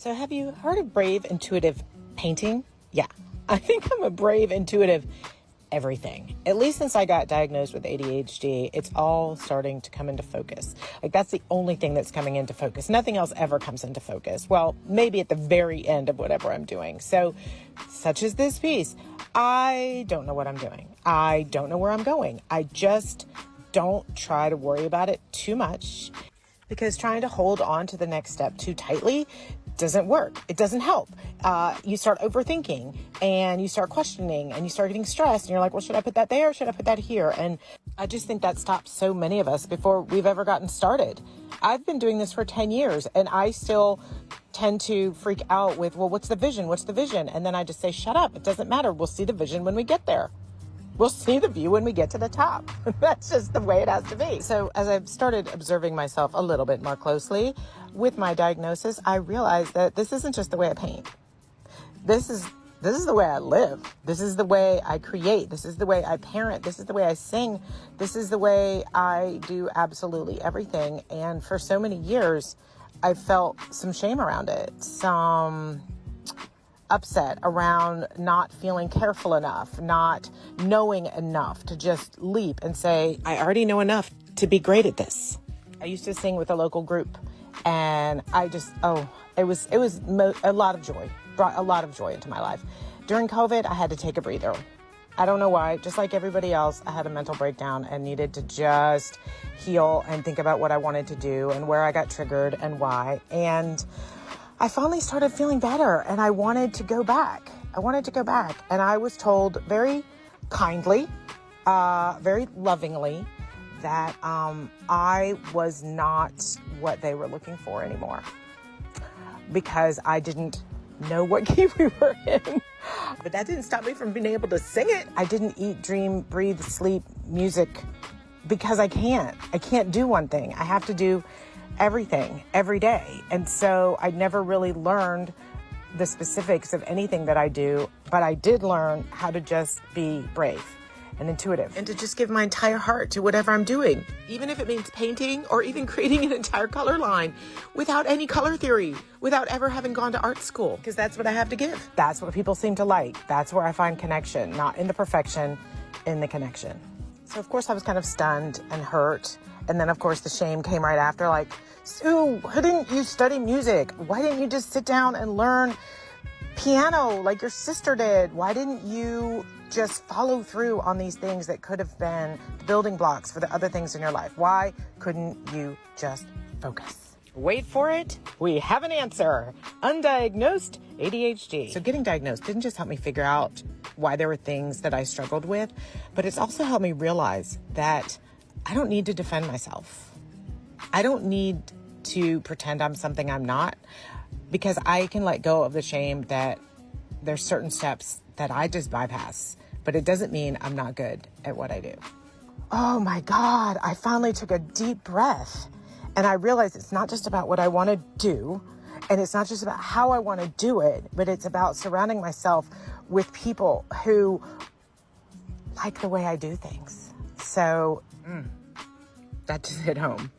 So have you heard of brave intuitive painting? Yeah, I think I'm a brave intuitive everything. At least since I got diagnosed with ADHD, it's all starting to come into focus. Like that's the only thing that's coming into focus. Nothing else ever comes into focus. Well, maybe at the very end of whatever I'm doing. So such as this piece, I don't know what I'm doing. I don't know where I'm going. I just don't try to worry about it too much, because trying to hold on to the next step too tightly doesn't work. It doesn't help. You start overthinking and you start questioning and you start getting stressed and you're like, well, should I put that there? Should I put that here? And I just think that stops so many of us before we've ever gotten started. I've been doing this for 10 years and I still tend to freak out with, well, what's the vision? What's the vision? And then I just say, shut up. It doesn't matter. We'll see the vision when we get there. We'll see the view when we get to the top. That's just the way it has to be. So as I've started observing myself a little bit more closely with my diagnosis, I realized that this isn't just the way I paint. This is the way I live. This is the way I create. This is the way I parent. This is the way I sing. This is the way I do absolutely everything. And for so many years, I felt some shame around it, some upset around not feeling careful enough, not knowing enough to just leap and say, I already know enough to be great at this. I used to sing with a local group and it was a lot of joy, brought a lot of joy into my life. During COVID, I had to take a breather. I don't know why, just like everybody else, I had a mental breakdown and needed to just heal and think about what I wanted to do and where I got triggered and why. And I finally started feeling better and I wanted to go back. And I was told very kindly, very lovingly that I was not what they were looking for anymore because I didn't know what key we were in. But that didn't stop me from being able to sing it. I didn't eat, dream, breathe, sleep, music because I can't do one thing. I have to do everything every day. And so I never really learned the specifics of anything that I do, but I did learn how to just be brave and intuitive and to just give my entire heart to whatever I'm doing, even if it means painting or even creating an entire color line without any color theory, without ever having gone to art school, because that's what I have to give. That's what people seem to like. That's where I find connection, not in the perfection, in the connection. So of course I was kind of stunned and hurt. And then of course the shame came right after, like, Sue, why didn't you study music? Why didn't you just sit down and learn piano like your sister did? Why didn't you just follow through on these things that could have been the building blocks for the other things in your life? Why couldn't you just focus? Wait for it. We have an answer. Undiagnosed ADHD. So getting diagnosed didn't just help me figure out why there were things that I struggled with, but it's also helped me realize that I don't need to defend myself. I don't need to pretend I'm something I'm not, because I can let go of the shame that there's certain steps that I just bypass, but it doesn't mean I'm not good at what I do. Oh my God, I finally took a deep breath and I realized it's not just about what I want to do, and it's not just about how I want to do it, but it's about surrounding myself with people who like the way I do things. So that just hit home.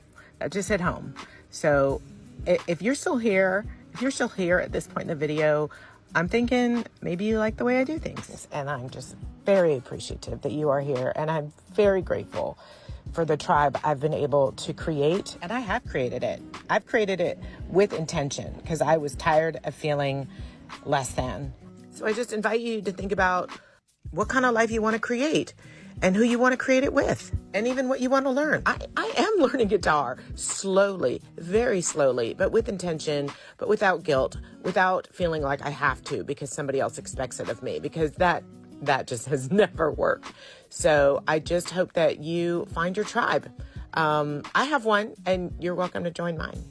So if you're still here at this point in the video, I'm thinking maybe you like the way I do things. And I'm just very appreciative that you are here. And I'm very grateful for the tribe I've been able to create. And I have created it. I've created it with intention because I was tired of feeling less than. So I just invite you to think about what kind of life you want to create and who you want to create it with, and even what you want to learn. I am learning guitar slowly, very slowly, but with intention, but without guilt, without feeling like I have to because somebody else expects it of me, because that just has never worked. So I just hope that you find your tribe. I have one, and you're welcome to join mine.